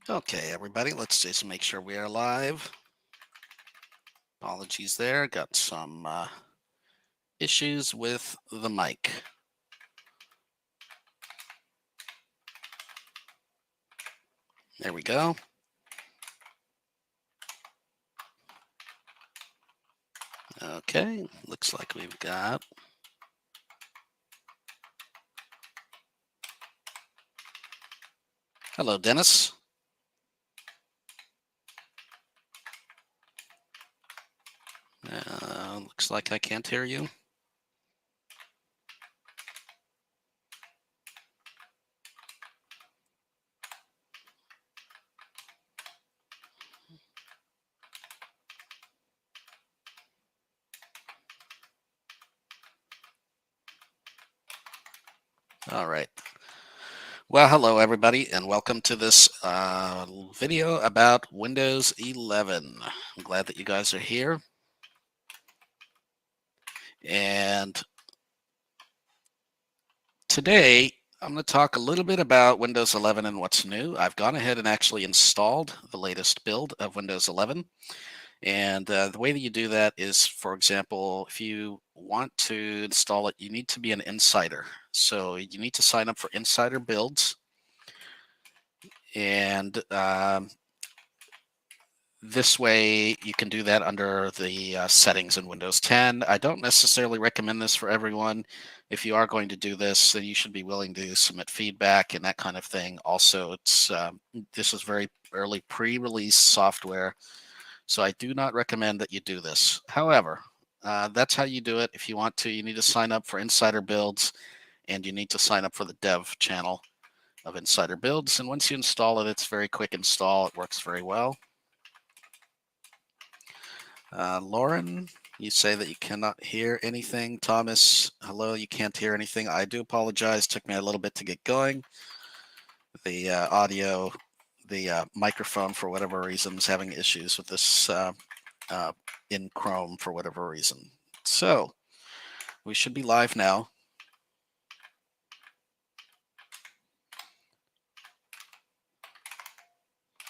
Okay, everybody, let's just make sure we are live. Apologies there. Got some issues with the mic. There we go. Okay, looks like we've got. Hello, Dennis. Looks like I can't hear you. All right. Well, hello, everybody, and welcome to this video about Windows 11. I'm glad that you guys are here. And today, I'm going to talk a little bit about Windows 11 and what's new. I've gone ahead and actually installed the latest build of Windows 11. And the way that you do that is, for example, if you want to install it, you need to be an insider. So you need to sign up for insider builds. And this way you can do that under the settings in Windows 10. I don't necessarily recommend this for everyone. If you are going to do this, then you should be willing to submit feedback and that kind of thing. Also, it's this is very early pre-release software, so I do not recommend that you do this. However, that's how you do it. If you want to, you need to sign up for insider builds, and you need to sign up for the dev channel of insider builds. And once you install it, it's very quick install. It works very well. Lauren, you say that you cannot hear anything. Thomas, hello, you can't hear anything. I do apologize. Took me a little bit to get going. The audio, the microphone, for whatever reason, is having issues with this in Chrome for whatever reason. So we should be live now.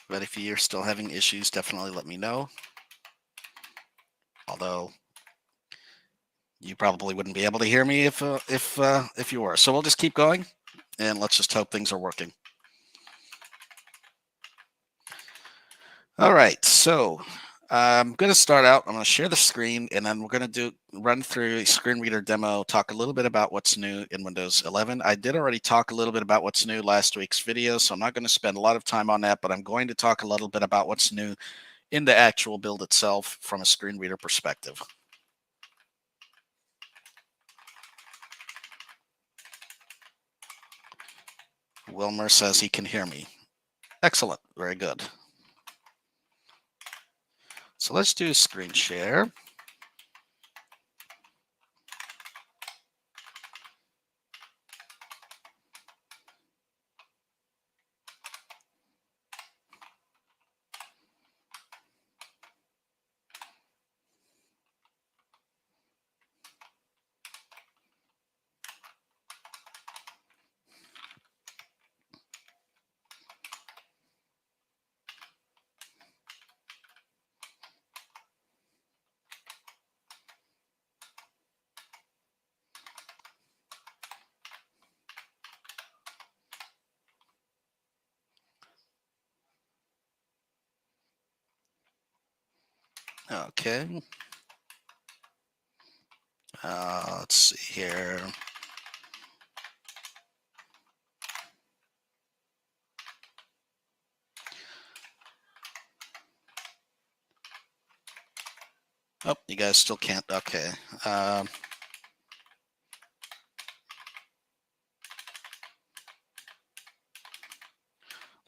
But if you're still having issues, definitely let me know. Although you probably wouldn't be able to hear me if you were. So we'll just keep going, and let's just hope things are working. All right, so I'm going to start out. I'm going to share the screen, and then we're going to run through a screen reader demo, talk a little bit about what's new in Windows 11. I did already talk a little bit about what's new last week's video, so I'm not going to spend a lot of time on that, but I'm going to talk a little bit about what's new in the actual build itself from a screen reader perspective. Wilmer says he can hear me. Excellent, very good. So let's do screen share. Okay. Let's see here. Oh, you guys still can't. Okay.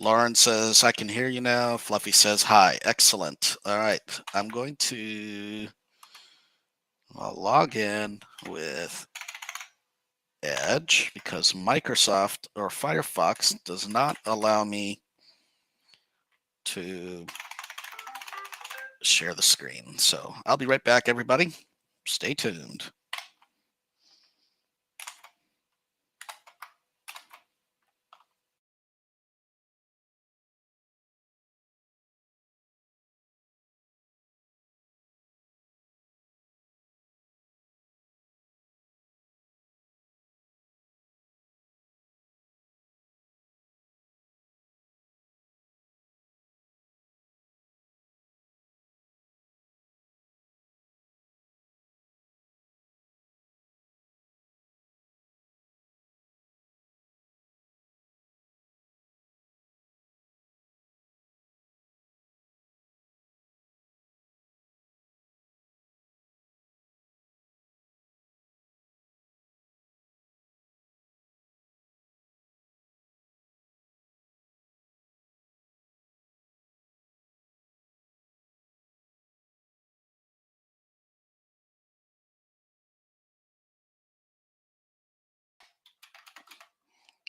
Lauren says, I can hear you now. Fluffy says, hi. Excellent. All right. I'm going to log in with Edge because Microsoft or Firefox does not allow me to share the screen. So I'll be right back, everybody. Stay tuned.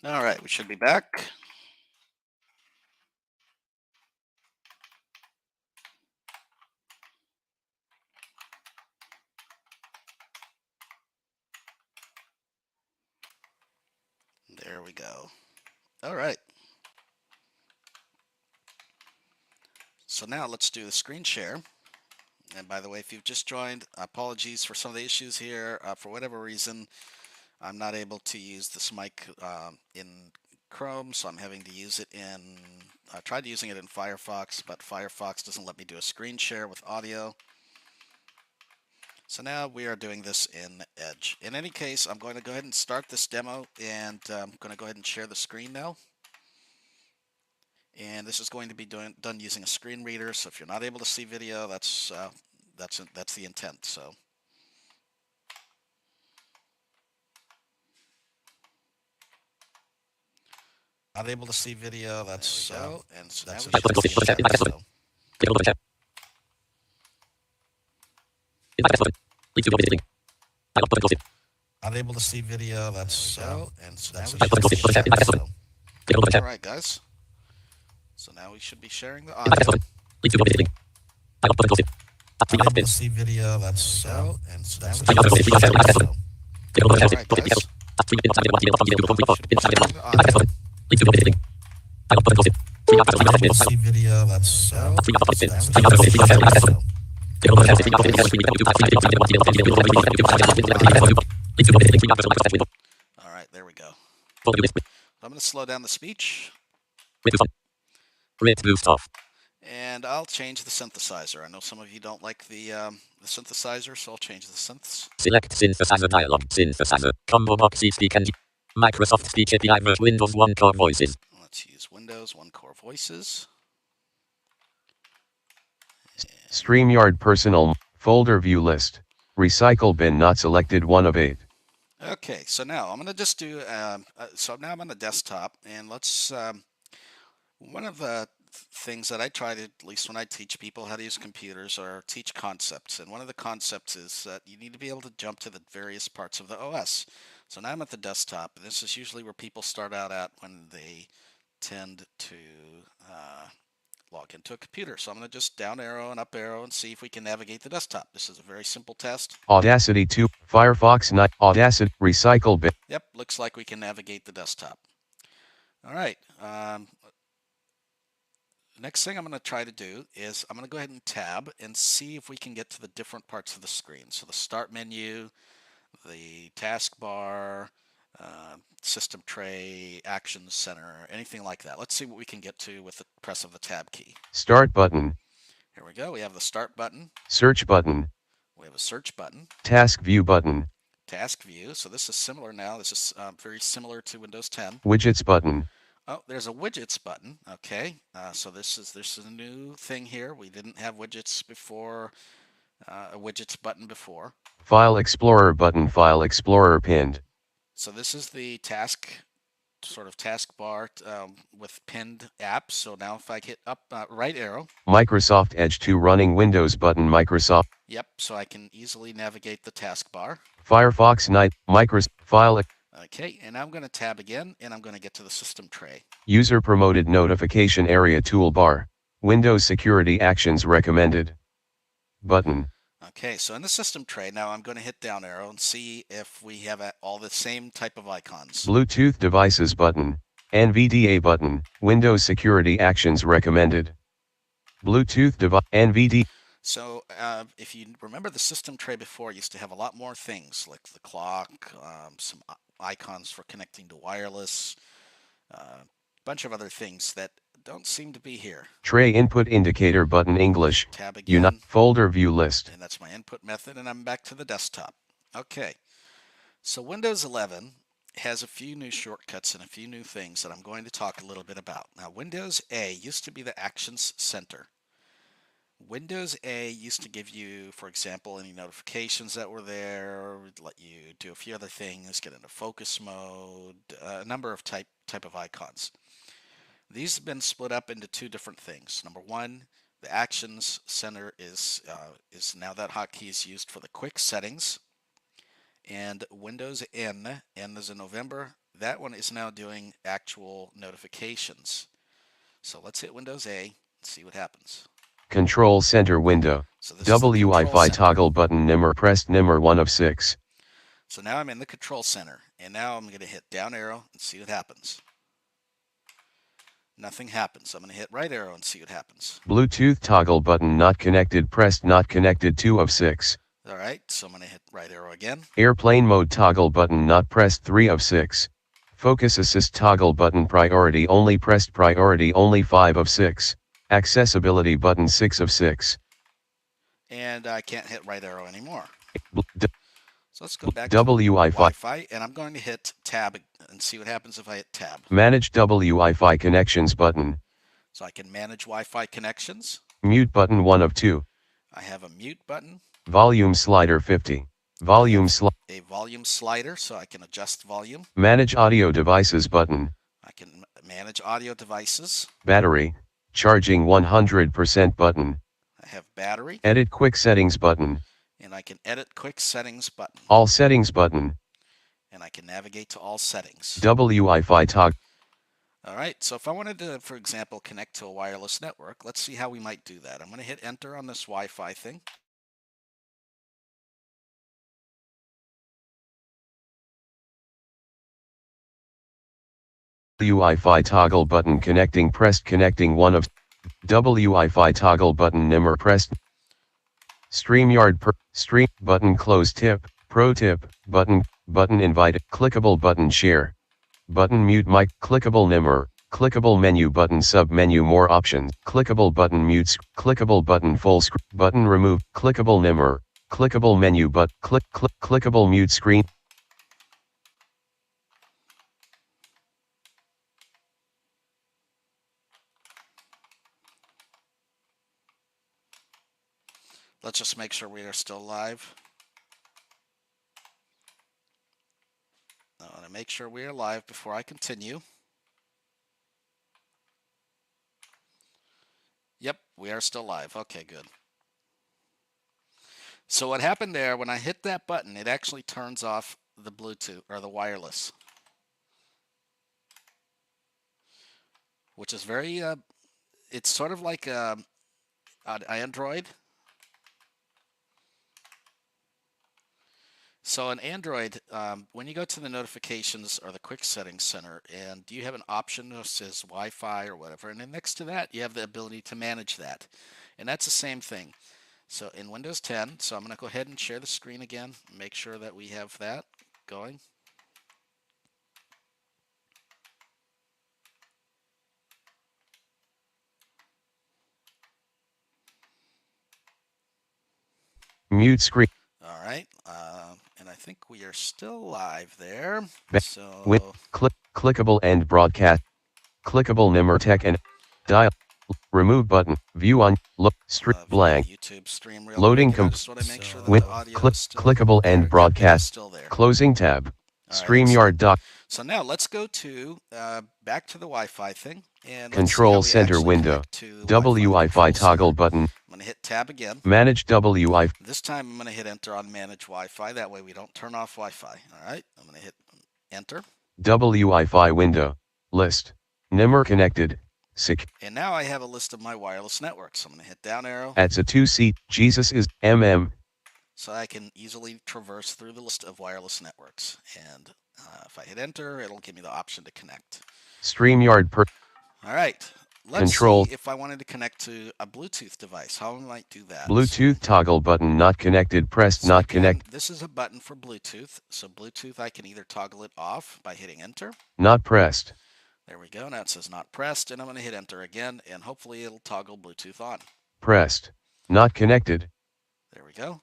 All right, we should be back. There we go. All right. So now let's do the screen share. And by the way, if you've just joined, apologies for some of the issues here. For whatever reason, I'm not able to use this mic in Chrome, so I'm having to use it in. I tried using it in Firefox, but Firefox doesn't let me do a screen share with audio. So now we are doing this in Edge. In any case, I'm going to go ahead and start this demo, and I'm going to go ahead and share the screen now. And this is going to be done using a screen reader. So if you're not able to see video, that's the intent. So. Not able to see video, that's so, and so now we should see a chat, so. Not able to see video, that's so, and so now we should see a chat, so. All right, guys. So now we should be sharing the audio. Not able to see video, that's so, and so now we should see a chat, so. All right, guys. See video, that's so. All right, there we go. I'm going to slow down the speech. Rate boost off. And I'll change the synthesizer. I know some of you don't like the synthesizer, so I'll change the synths. Select synthesizer dialog. Synthesizer. Combo box speak and Microsoft Speech API version Windows 1 Core Voices. Let's use Windows 1 Core Voices. StreamYard Personal Folder View List. Recycle bin not selected 1 of 8. Okay, so now I'm going to just do, so now I'm on the desktop, and let's, one of the things that I try to, at least when I teach people how to use computers, or teach concepts, and one of the concepts is that you need to be able to jump to the various parts of the OS. So now I'm at the desktop, and this is usually where people start out at when they tend to log into a computer. So I'm going to just down arrow and up arrow and see if we can navigate the desktop. This is a very simple test. Audacity 2, Firefox 9, Audacity, Recycle bin. Yep, looks like we can navigate the desktop. All right. Next thing I'm going to try to do is I'm going to go ahead and tab and see if we can get to the different parts of the screen. So the start menu, the taskbar, system tray, actions center, anything like that. Let's see what we can get to with the press of the tab key. Start button. Here we go. We have the start button. Search button. We have a search button. Task view button. Task view. So this is similar now. This is very similar to Windows 10. Widgets button. Oh, there's a widgets button. Okay, so this is a new thing here. We didn't have widgets before, a widgets button before. File Explorer button. File Explorer pinned. So this is the taskbar with pinned apps. So now if I hit up right arrow. Microsoft Edge 2 running Windows button. Microsoft. Yep, so I can easily navigate the taskbar. Firefox 9, Microsoft file. Okay, and I'm going to tab again, and I'm going to get to the system tray. User promoted notification area toolbar. Windows security actions recommended. Button. Okay, so in the system tray, now I'm going to hit down arrow and see if we have all the same type of icons. Bluetooth devices button. NVDA button. Windows security actions recommended. Bluetooth device. NVDA. So if you remember the system tray before, used to have a lot more things like the clock, some icons for connecting to wireless, a bunch of other things that don't seem to be here. Tray input indicator button English. Tab again. Folder view list. And that's my input method, and I'm back to the desktop. Okay, so Windows 11 has a few new shortcuts and a few new things that I'm going to talk a little bit about. Now, Windows A used to be the Actions Center. Windows A used to give you, for example, any notifications that were there, let you do a few other things, get into focus mode, a number of type of icons. These have been split up into two different things. Number one, the Actions Center is now that hotkey is used for the quick settings. And Windows N is in November, that one is now doing actual notifications. So let's hit Windows A and see what happens. Control Center window. So this is the control Wi-Fi center. toggle button Nimer pressed Nimer 1 of 6. So now I'm in the control center, and now I'm going to hit down arrow and see what happens. Nothing happens. I'm going to hit right arrow and see what happens. Bluetooth toggle button not connected pressed not connected 2 of 6. All right, so I'm going to hit right arrow again. Airplane mode toggle button not pressed 3 of 6. Focus assist toggle button priority only pressed priority only 5 of 6. Accessibility button 6 of 6. And I can't hit right arrow anymore. D- So let's go back to Wi-Fi, and I'm going to hit tab and see what happens if I hit tab. Manage Wi-Fi connections button. So I can manage Wi-Fi connections. Mute button 1 of 2. I have a mute button. Volume slider 50. Volume a volume slider, so I can adjust volume. Manage audio devices button. I can manage audio devices. Battery. Charging 100% button. I have battery. Edit quick settings button. And I can edit quick settings button. All settings button. And I can navigate to all settings. Wi-Fi toggle. All right, so if I wanted to, for example, connect to a wireless network, let's see how we might do that. I'm going to hit enter on this Wi-Fi thing. Wi-Fi toggle button connecting pressed connecting 1 of Wi-Fi toggle button Nimer pressed. StreamYard stream button close tip, pro tip, button invite, clickable button share, button mute mic, clickable Nimer, clickable menu button sub menu more options, clickable button mute, clickable button full screen, button remove, clickable Nimer, clickable menu but clickable mute screen. Let's just make sure we are still live. I want to make sure we are live before I continue. Yep, we are still live. Okay, good. So what happened there, when I hit that button, it actually turns off the Bluetooth or the wireless, which is very, it's sort of like an Android. So in Android, when you go to the notifications or the quick settings center, and you have an option that says Wi-Fi or whatever, and then next to that, you have the ability to manage that. And that's the same thing. So in Windows 10, so I'm going to go ahead and share the screen again, make sure that we have that going. Mute screen. All right, and I think we are still live there. So with clickable end broadcast, clickable Nimer tech and dial. Remove button. View on. Look. Blank. YouTube stream real Loading. Quick. I just want to make sure that with the audio is still clickable there. end broadcast. Still there. Closing tab. All right, StreamYard doc. So now let's go to back to the Wi-Fi thing and Control center window. Wi-Fi toggle button. I'm going to hit tab again. Manage Wi-Fi. This time I'm going to hit enter on manage Wi-Fi. That way we don't turn off Wi-Fi. All right. I'm going to hit enter. Wi-Fi window. List. Nimer connected. And now I have a list of my wireless networks. I'm going to hit down arrow. That's a 2C. Jesus is MM. So I can easily traverse through the list of wireless networks. And if I hit enter, it'll give me the option to connect. StreamYard All right. Let's see if I wanted to connect to a Bluetooth device. How I might do that. Bluetooth toggle button not connected. Pressed not connect. This is a button for Bluetooth. So Bluetooth, I can either toggle it off by hitting enter. Not pressed. There we go. Now it says not pressed, and I'm going to hit enter again, and hopefully it'll toggle Bluetooth on. Pressed. Not connected. There we go.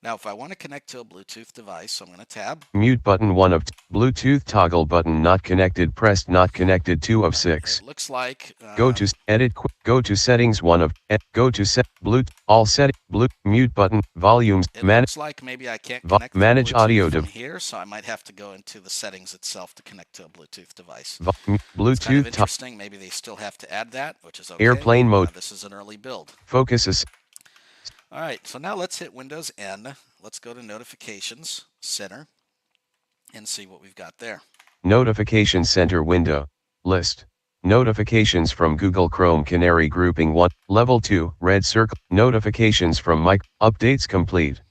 Now if I want to connect to a Bluetooth device, I'm going to tab. Mute button 1 of Bluetooth toggle button not connected. Pressed not connected 2 of 6. It looks like go to edit. Go to settings 1 of. Go to set Bluetooth all set. Mute button volumes. It looks like maybe I can't connect manage audio from here, so I might have to go into the settings itself to connect to a Bluetooth device. Bluetooth. It's kind of interesting. Maybe they still have to add that, which is okay. Airplane mode. This is an early build. Focuses. All right, so now let's hit Windows N. Let's go to Notifications Center and see what we've got there. Notification Center window, list. Notifications from Google Chrome Canary grouping 1, level 2, red circle. Notifications from updates complete.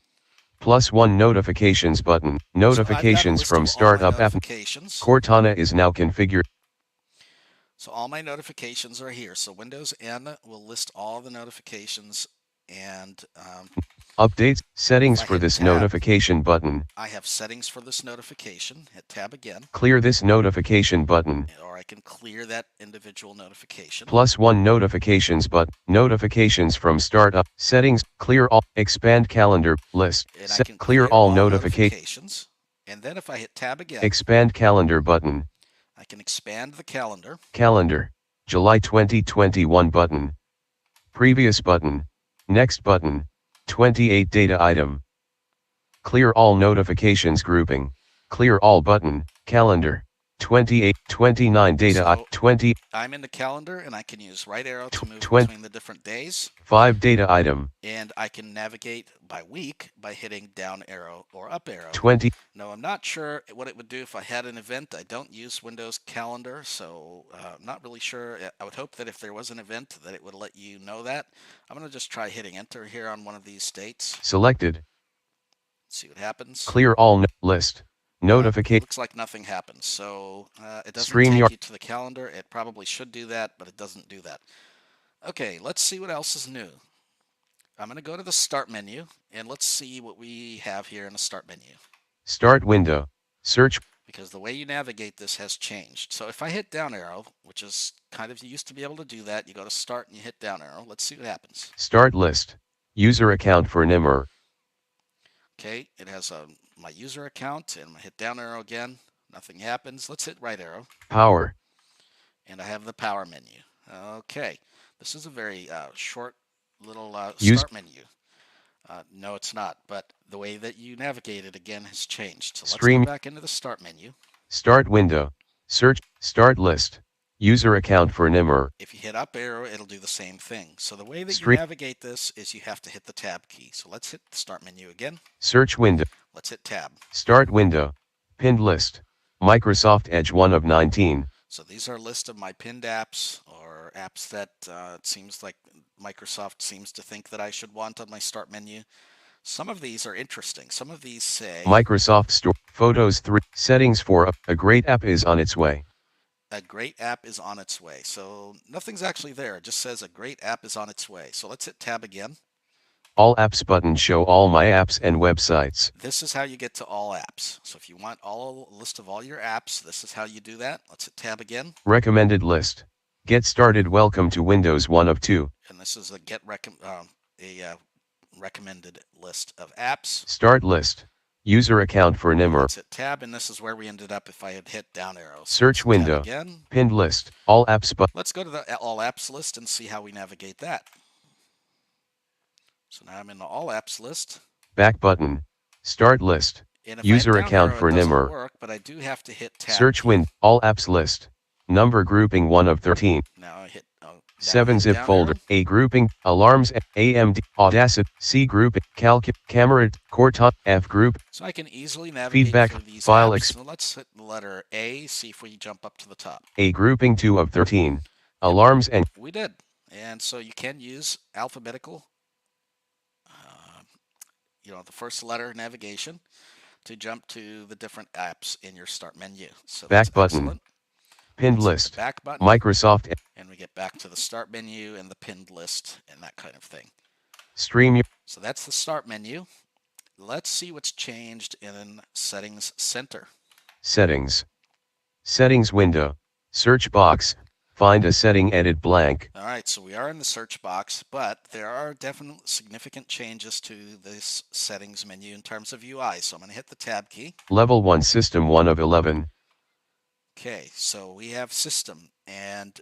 +1 notifications button. Notifications from startup app. notifications. Cortana is now configured. So all my notifications are here. So Windows N will list all the notifications and Updates, settings I for hit this tab, notification button. I have settings for this notification. Hit tab again. Clear this notification button. Or I can clear that individual notification. +1 notifications but notifications from startup settings. Clear all. Expand calendar list. And I can clear all notifications. And then if I hit tab again, expand calendar button. I can expand the calendar. Calendar. July 2021 button. Previous button. Next button. 28 data item. Clear all notifications grouping. Clear all button. Calendar. 28, 29 data, So 20. I'm in the calendar and I can use right arrow to move between the different days. 5 data item. And I can navigate by week by hitting down arrow or up arrow. 20. No, I'm not sure what it would do if I had an event. I don't use Windows Calendar, so I'm not really sure. I would hope that if there was an event that it would let you know that. I'm going to just try hitting enter here on one of these states. Selected. See what happens. Clear all list. Notification. Looks like nothing happens. So it doesn't StreamYard. take you to the calendar. It probably should do that, but it doesn't do that. Okay, let's see what else is new. I'm going to go to the start menu and let's see what we have here in the start menu. Start window. Search. Because the way you navigate this has changed. So if I hit down arrow, which is kind of, you used to be able to do that, you go to start and you hit down arrow. Let's see what happens. Start list. User account for Nimer. Okay, it has my user account, and I'm going to hit down arrow again. Nothing happens. Let's hit right arrow. Power. And I have the power menu. Okay, this is a very short little start menu. No, it's not, but the way that you navigate it again has changed. So let's go back into the start menu. Start window. Search. Start list. User account for Nimer. If you hit up arrow, it'll do the same thing. So the way that you navigate this is you have to hit the tab key. So let's hit the start menu again. Search window. Let's hit tab. Start window. Pinned list. Microsoft Edge 1 of 19. So these are a list of my pinned apps or apps that it seems like Microsoft seems to think that I should want on my start menu. Some of these are interesting. Some of these say Microsoft Store. Photos 3. Settings for a great app is on its way. A great app is on its way. So nothing's actually there. It just says a great app is on its way. So let's hit tab again. All apps button show all my apps and websites. This is how you get to all apps. So if you want a list of all your apps, this is how you do that. Let's hit tab again. Recommended list. Get started. Welcome to Windows 1 of 2. And this is a recommended list of apps. Start list. User account for Nimer. Let's hit tab, and this is where we ended up if I had hit down arrow. So search window. Again. Pinned list. All apps but. Let's go to the all apps list and see how we navigate that. So now I'm in the all apps list. Back button. Start list. User account for Nimer. Work, but I do have to hit tab. Search window. All apps list. Number grouping 1 of 13. Now I hit 7 zip folder. Arrow. A grouping. Alarms. AMD. Audacity. C group. Camera. Cortana. F group. So I can easily navigate feedback. Through these File. apps. So let's hit the letter A. See if we jump up to the top. A grouping 2 of 13. Alarms and. We did. And so you can use alphabetical. The first letter navigation to jump to the different apps in your start menu. So back button. Excellent. Pinned list. Back button. Microsoft. And we get back to the start menu and the pinned list and that kind of thing. Stream. So that's the start menu. Let's see what's changed in Settings Center. Settings. Settings window. Search box. Find a setting, edit blank. All right, so we are in the search box, but there are definitely significant changes to this settings menu in terms of UI. So I'm going to hit the tab key. Level 1 system 1 of 11. Okay, so we have system, and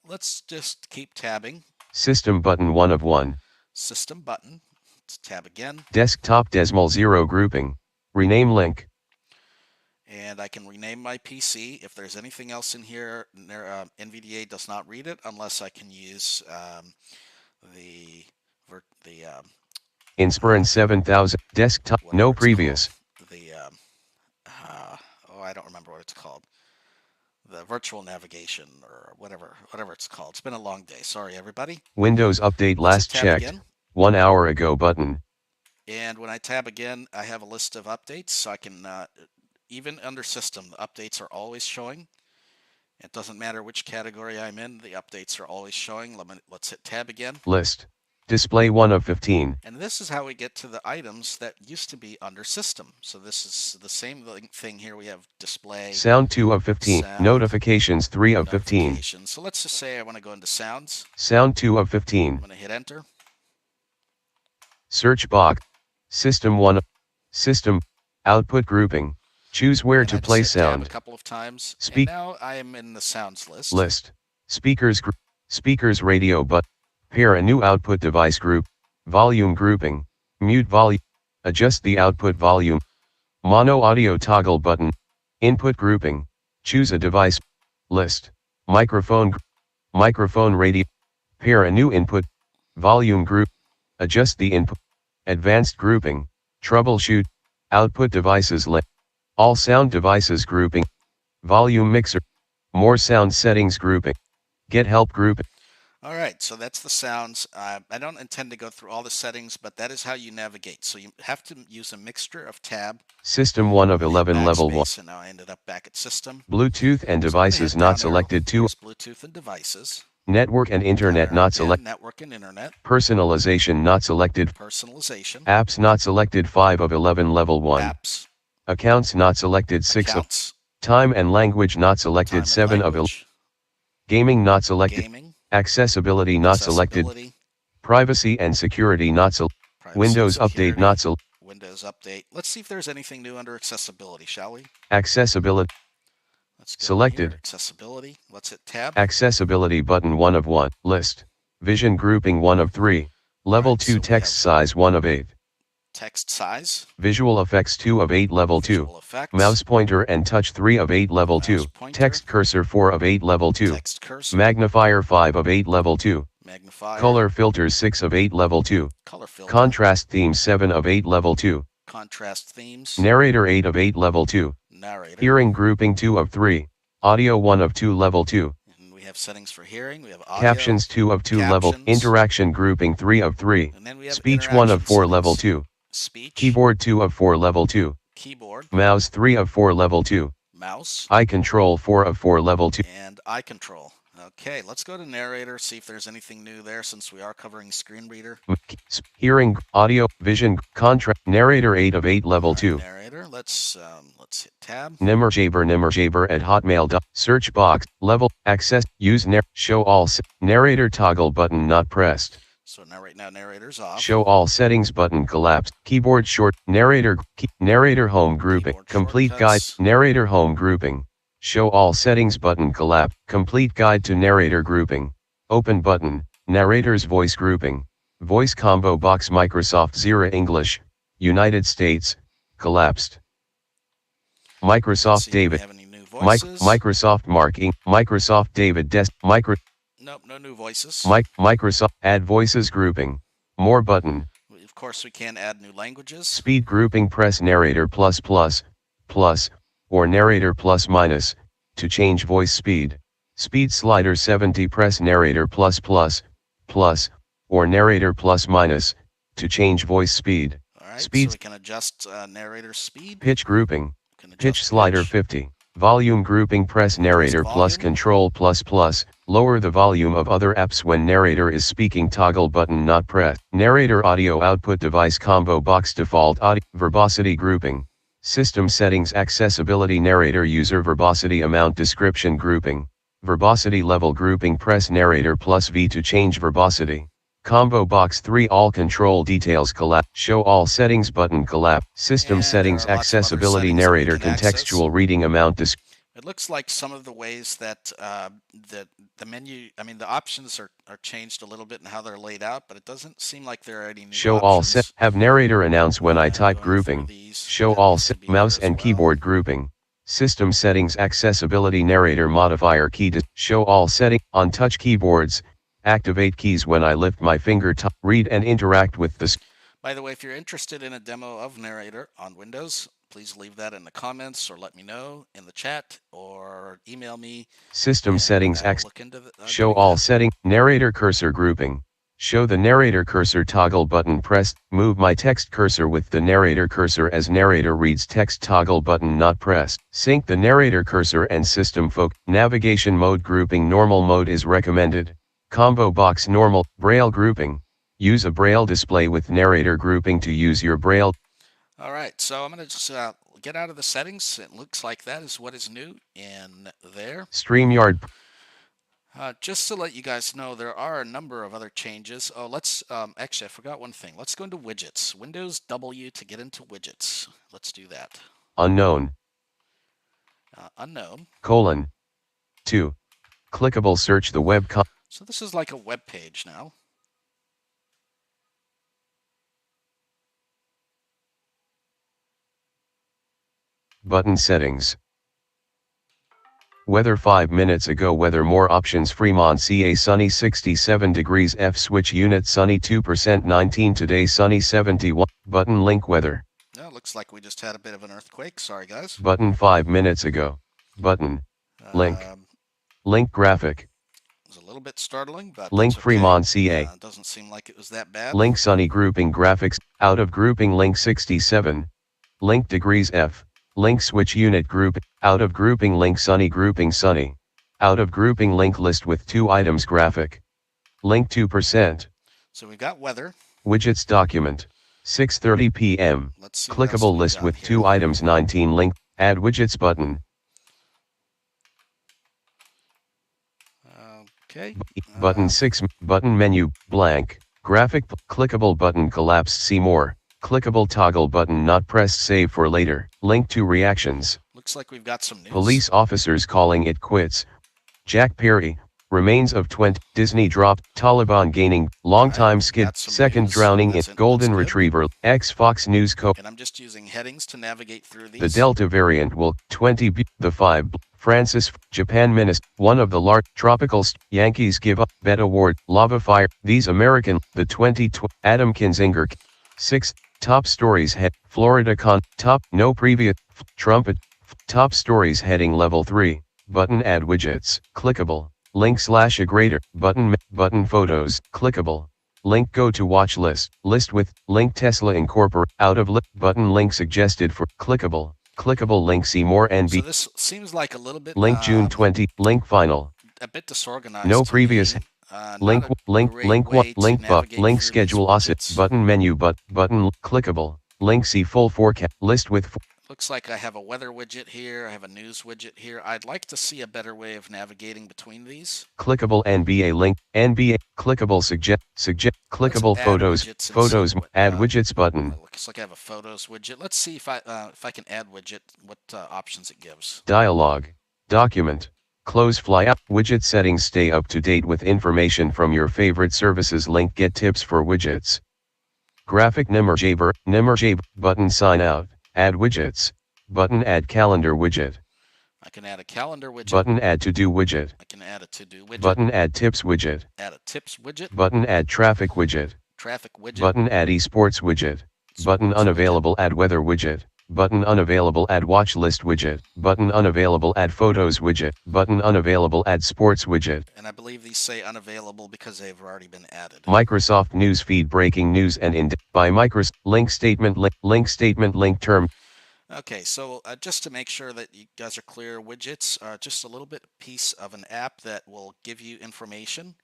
let's just keep tabbing. System button 1 of 1. System button. Let's tab again. Desktop decimal 0 grouping. Rename link. And I can rename my PC. If there's anything else in here, NVDA does not read it unless I can use Inspiron 7000 desktop. No previous. I don't remember what it's called. The virtual navigation or whatever it's called. It's been a long day. Sorry, everybody. Windows Update Let's hit last tab checked again. 1 hour ago button. And when I tab again, I have a list of updates, so I can, even under system, the updates are always showing. It doesn't matter which category I'm in, the updates are always showing. Let's hit tab again. List. Display 1 of 15. And this is how we get to the items that used to be under system. So this is the same thing here. We have display. Sound 2 of 15. Sound, notifications 3 of 15. Notifications. So let's just say I want to go into sounds. Sound 2 of 15. I'm going to hit enter. Search box. System 1. System. Output grouping. Choose where to play sound. A couple of times. Speak. And now I am in the sounds list. Speakers radio but. Pair a new output device group. Volume grouping. Mute volume. Adjust the output volume. Mono audio toggle button. Input grouping. Choose a device. List. Microphone radio. Pair a new input. Volume group. Adjust the input. Advanced grouping. Troubleshoot. Output devices list. All sound devices grouping. Volume mixer. More sound settings grouping. Get help grouping. All right, so that's the sounds. I don't intend to go through all the settings, but that is how you navigate. So you have to use a mixture of tab. System 1 of 11 level 1. And now I ended up back at system. Bluetooth and devices not selected 2. Bluetooth and devices. Network and internet not selected. Network and internet. Personalization not selected. Personalization. Apps not selected 5 of 11 level 1. Apps. Accounts not selected 6 Accounts. of. Time and language not selected 7 of 11. Gaming not selected. Accessibility not selected. Privacy and security not selected. Windows Update not selected. Windows Update. Let's see if there's anything new under accessibility, shall we? Accessibility. Let's go selected. Here. Accessibility. Let's hit tab. Accessibility button 1 of 1. List. Vision grouping 1 of 3. Level 2 text size 1 of 8. Text size. Visual effects 2 of 8 level 2. Mouse pointer and touch 3 of 8 level 2. Text cursor 4 of 8 level 2. Magnifier 5 of 8 level 2. Magnifier. Color filters 6 of 8 level 2. Contrast themes 7 of 8 level 2. Contrast themes. Narrator 8 of 8 level 2. Narrator. Hearing grouping 2 of 3. Audio 1 of 2 level 2. And we have settings for hearing. We have audio. Captions 2 of 2 level. Interaction grouping 3 of 3. And then we have speech 1 of 4 settings. level 2. Speech. Keyboard 2 of 4 level 2. Keyboard. Mouse 3 of 4 level 2. Mouse. Eye control 4 of 4 level 2. And eye control. Okay, let's go to narrator, see if there's anything new there since we are covering screen reader. Hearing, audio, vision, contrast, narrator 8 of 8 level 2. Narrator, let's hit tab. Nimer Jaber at hotmail. Search box, level, access, use show all, narrator toggle button not pressed. So now right now narrator's off. Show all settings button collapsed. Keyboard short, narrator, narrator home grouping, complete guide, narrator home grouping. Show all settings button collapsed. Complete guide to narrator grouping. Open button, narrator's voice grouping. Voice combo box Microsoft Zero English, United States, collapsed. Microsoft David. Microsoft marking, Microsoft David Nope, no new voices. Microsoft add voices grouping. More button. Of course we can add new languages. Speed grouping press narrator plus or narrator plus minus to change voice speed. Speed slider 70 press narrator plus or narrator plus minus to change voice speed. Alright, speed. So we can adjust narrator speed. Pitch grouping. Pitch slider 50. Volume grouping press narrator plus control plus. Lower the volume of other apps when narrator is speaking toggle button not pressed. Narrator audio output device combo box default audio verbosity grouping. System settings accessibility narrator user verbosity amount description grouping. Verbosity level grouping press narrator plus V to change verbosity. Combo box 3 all control details collapse. Show all settings button collapse. System settings accessibility narrator contextual reading amount It looks like some of the ways that the menu, the options are changed a little bit in how they're laid out, but it doesn't seem like there are any new Show options. all have narrator announce when I type grouping. Show all mouse and keyboard grouping. System settings accessibility narrator modifier key to show all setting on touch keyboards. Activate keys when I lift my finger to read and interact with the. By the way, if you're interested in a demo of Narrator on Windows, please leave that in the comments or let me know in the chat or email me. System and settings I will look into show doing all that. setting. Narrator cursor grouping. Show the narrator cursor toggle button pressed. Move my text cursor with the narrator cursor as narrator reads text toggle button not pressed. Sync the narrator cursor and system focus. Navigation mode grouping. Normal mode is recommended. Combo box normal. Braille grouping. Use a Braille display with narrator grouping to use your Braille. All right, so I'm going to just get out of the settings. It looks like that is what is new in there. StreamYard. Just to let you guys know, there are a number of other changes. Oh, let's actually, I forgot one thing. Let's go into widgets. Windows W to get into widgets. Let's do that. Unknown. Unknown. 2. Clickable search the web. So this is like a web page now. Button settings. Weather 5 minutes ago. Weather more options. Fremont CA sunny 67 degrees F switch unit sunny 2% 19 today sunny 71. Button link weather. No, looks like we just had a bit of an earthquake. Sorry guys. Button 5 minutes ago. Button link. Link graphic. It was a little bit startling, but link that's okay. Fremont CA. It doesn't seem like it was that bad. Link sunny grouping graphics. Out of grouping link 67. Link degrees F. Link switch unit group. Out of grouping link sunny grouping sunny. Out of grouping link list with 2 items graphic. Link 2%. So we got weather. Widgets document. 6:30 p.m. Let's see what else Clickable we list got with here. 2 items 19 link. Add widgets button. Okay. Button 6. Button menu blank. Graphic clickable button collapsed. See more. Clickable toggle button not pressed. Save for later. Link to reactions. Looks like we've got some news. Police officers calling it quits. Jack Perry. Remains of 20. Disney dropped. Taliban gaining. Longtime skid. got some Second news. drowning in. That's Golden good. retriever. X Fox News Co. And I'm just using headings to navigate through these. The Delta variant will 20 b. The 5 b. Francis, Japan Minister, one of the large tropical Yankees give up bet award, lava fire. These American, the 2020 Adam Kinzinger. 6 top stories head Florida top no previous trumpet top stories heading level 3 button add widgets clickable link / a greater button photos clickable link go to watch list with link Tesla Incorporate out of button link suggested for clickable link see more and So this seems like a little bit link June 20 link final a bit disorganized. no to previous me. link link schedule asset button menu button clickable link see full forecast list with Looks like I have a weather widget here. I have a news widget here. I'd like to see a better way of navigating between these. clickable NBA link NBA clickable suggest clickable photos add widgets button. Looks like I have a photos widget. Let's see if I can add widget, what options it gives. Dialog document close fly up widget settings stay up to date with information from your favorite services link get tips for widgets graphic Nimer J button sign out add widgets button add calendar widget I can add a calendar widget. button add to do widget I can add a to do widget. button add tips widget Add a tips widget. button add traffic widget Traffic widget. button add esports widget button Sports unavailable add weather widget button unavailable add watch list widget button unavailable add photos widget button unavailable add sports widget. And I believe these say unavailable because they've already been added. Microsoft News feed breaking news and by Microsoft link statement link term. Okay, so just to make sure that you guys are clear, widgets are just a little bit piece of an app that will give you information.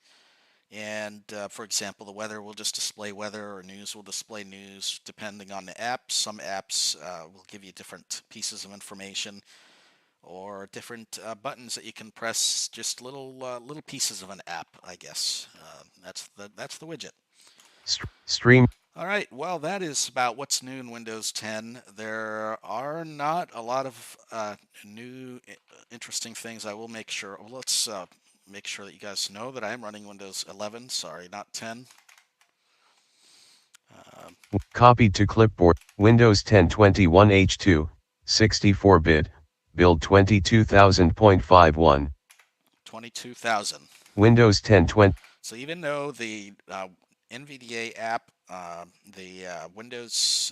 And for example, the weather will just display weather, or news will display news, depending on the app. Some apps will give you different pieces of information, or different buttons that you can press. Just little pieces of an app, I guess. That's the widget. Stream. All right, well, that is about what's new in Windows 10. There are not a lot of new interesting things. I will make sure. Well, let's make sure that you guys know that I am running Windows 11. Sorry, not 10. Copied to clipboard. Windows 10 21H2. 64-bit. Build 22,000.51. 22,000. Windows 10 20. So even though the NVDA app, the Windows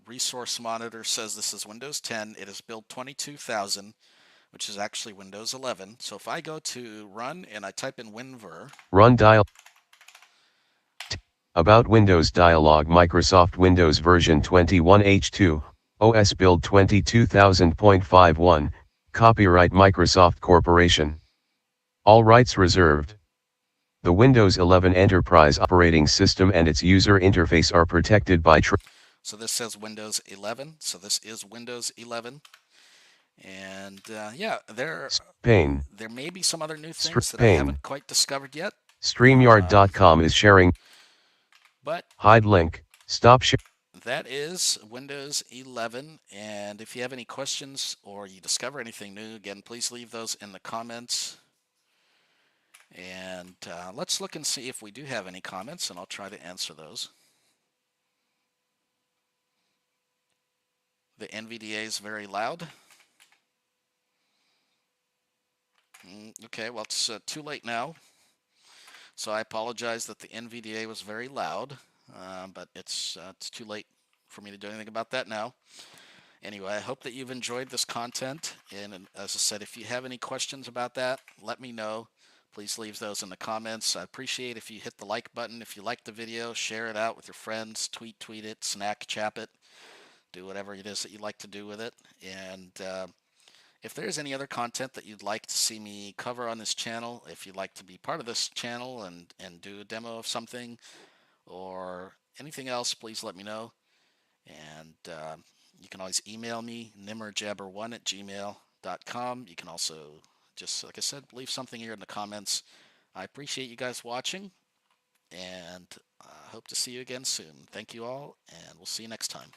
Resource Monitor says this is Windows 10. It is build 22,000, which is actually Windows 11. So if I go to run and I type in WinVer, Run dial. About Windows dialog. Microsoft Windows version 21H2, OS build 22000.51, copyright Microsoft Corporation. All rights reserved. The Windows 11 Enterprise operating system and its user interface are protected by so this says Windows 11. So this is Windows 11. And yeah, there may be some other new things that I haven't quite discovered yet. StreamYard.com is sharing. But hide link. Stop share. That is Windows 11. And if you have any questions or you discover anything new, again, please leave those in the comments. And let's look and see if we do have any comments, and I'll try to answer those. The NVDA is very loud. Okay, well, it's too late now. So I apologize that the NVDA was very loud, but it's too late for me to do anything about that now. Anyway, I hope that you've enjoyed this content. And as I said, if you have any questions about that, let me know. Please leave those in the comments. I appreciate if you hit the like button. If you like the video, share it out with your friends, tweet it, Snapchat it, do whatever it is that you like to do with it. And if there's any other content that you'd like to see me cover on this channel, if you'd like to be part of this channel and do a demo of something or anything else, please let me know. And you can always email me, nimerjabber1@gmail.com. You can also, just like I said, leave something here in the comments. I appreciate you guys watching, and hope to see you again soon. Thank you all, and we'll see you next time.